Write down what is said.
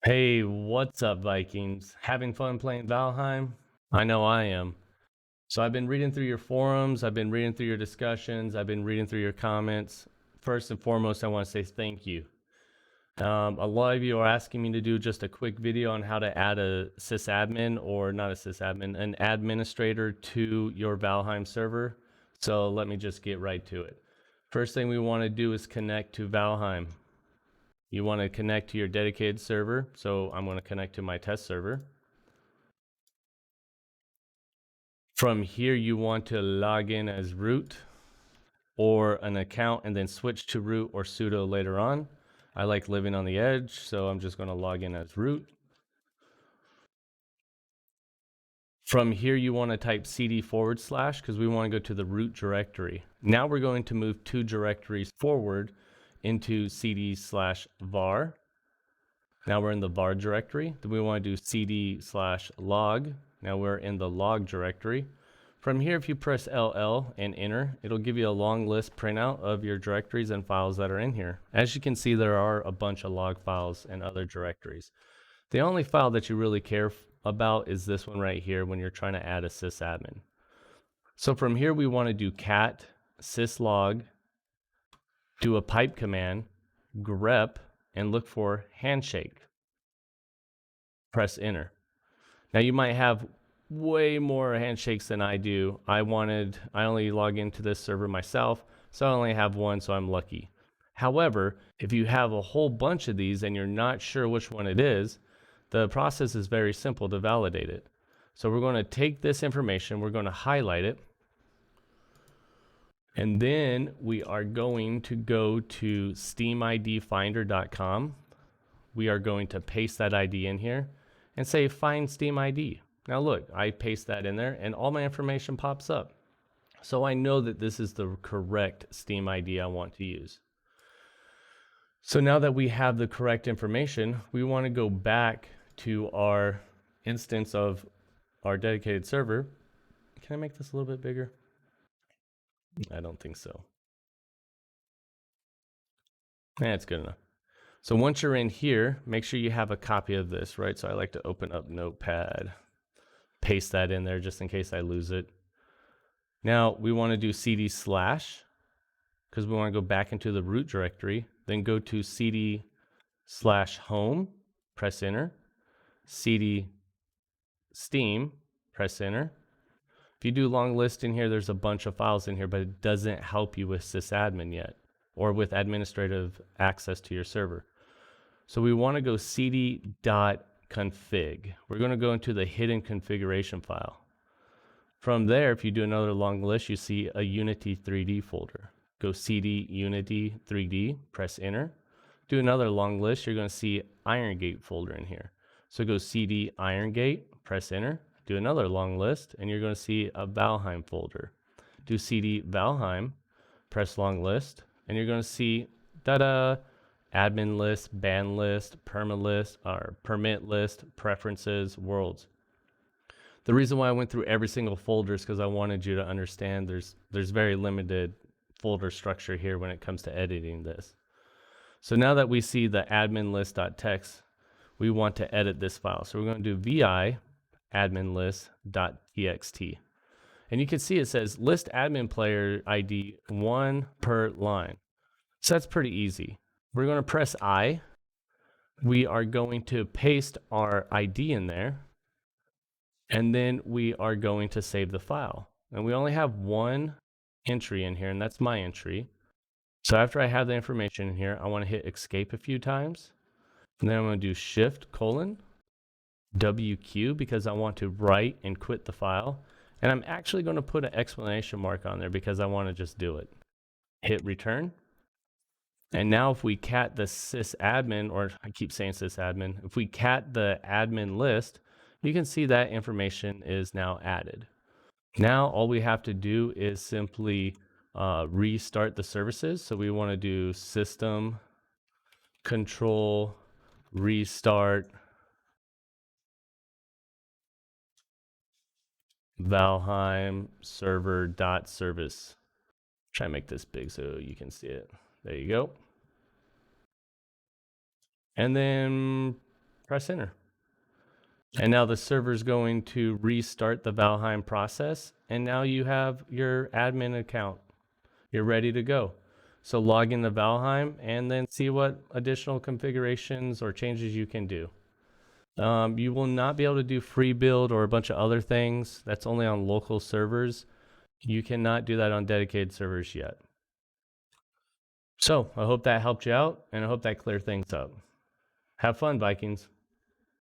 Hey, what's up, Vikings? Having fun playing Valheim? I know I am. So I've been reading through your forums, I've been reading through your discussions, I've been reading through your comments. First and foremost, I want to say thank you. A lot of you are asking me to do just a quick video on how to add a sysadmin, or not a sysadmin, an administrator to your Valheim server. So let me just get right to it. First thing we want to do is connect to Valheim. You want to connect to your dedicated server. So I'm going to connect to my test server. From here, you want to log in as root or an account and then switch to root or sudo later on. I like living on the edge, so I'm just going to log in as root. From here, you want to type cd / because we want to go to the root directory. Now we're going to move 2 directories forward into cd/var. Now we're in the var directory. Then we want to do cd/log. Now we're in the log directory. From here, if you press LL and enter, it'll give you a long list printout of your directories and files that are in here. As you can see, there are a bunch of log files and other directories. The only file that you really care about is this one right here when you're trying to add a sysadmin. So from here, we want to do cat syslog, do a pipe command, grep, and look for handshake. Press enter. Now you might have way more handshakes than I do. I only log into this server myself, so I only have one, so I'm lucky. However, if you have a whole bunch of these and you're not sure which one it is, the process is very simple to validate it. So we're going to take this information, we're going to highlight it, and then we are going to go to steamidfinder.com. We are going to paste that ID in here and say find Steam ID. Now look, I paste that in there and all my information pops up. So I know that this is the correct Steam ID I want to use. So now that we have the correct information, we want to go back to our instance of our dedicated server. Can I make this a little bit bigger? I don't think so. It's good enough. So once you're in here, make sure you have a copy of this, right? So I like to open up Notepad, paste that in there just in case I lose it. Now we want to do cd/ because we want to go back into the root directory, then go to cd/home, press enter, cd steam, press enter. If you do long list in here, there's a bunch of files in here, but it doesn't help you with sysadmin yet or with administrative access to your server. So we want to go cd.config. We're going to go into the hidden configuration file. From there, if you do another long list, you see a Unity 3D folder. Go cd Unity 3D, press enter. Do another long list, you're going to see IronGate folder in here. So go cd IronGate, press enter. Do another long list, and you're going to see a Valheim folder. Do cd Valheim, press long list, and you're going to see admin list, ban list, permit list, preferences, worlds. The reason why I went through every single folder is because I wanted you to understand there's very limited folder structure here when it comes to editing this. So now that we see the admin list.txt, we want to edit this file. So we're going to do vi admin list.txt. And you can see it says list admin player ID 1 per line. So that's pretty easy. We're going to press I. We are going to paste our ID in there. And then we are going to save the file. And we only have one entry in here, and that's my entry. So after I have the information in here, I want to hit escape a few times. And then I'm going to do Shift:WQ because I want to write and quit the file. And I'm actually going to put an exclamation mark on there because I want to just do it. Hit return. And now if we cat the sysadmin, or I keep saying sysadmin, if we cat the admin list, you can see that information is now added. Now all we have to do is simply restart the services. So we want to do system control restart Valheim server.service. Try and make this big so you can see it. There you go. And then press enter. And now the server is going to restart the Valheim process. And now you have your admin account. You're ready to go. So log into Valheim and then see what additional configurations or changes you can do. You will not be able to do free build or a bunch of other things. That's only on local servers. You cannot do that on dedicated servers yet. So I hope that helped you out, and I hope that cleared things up. Have fun, Vikings.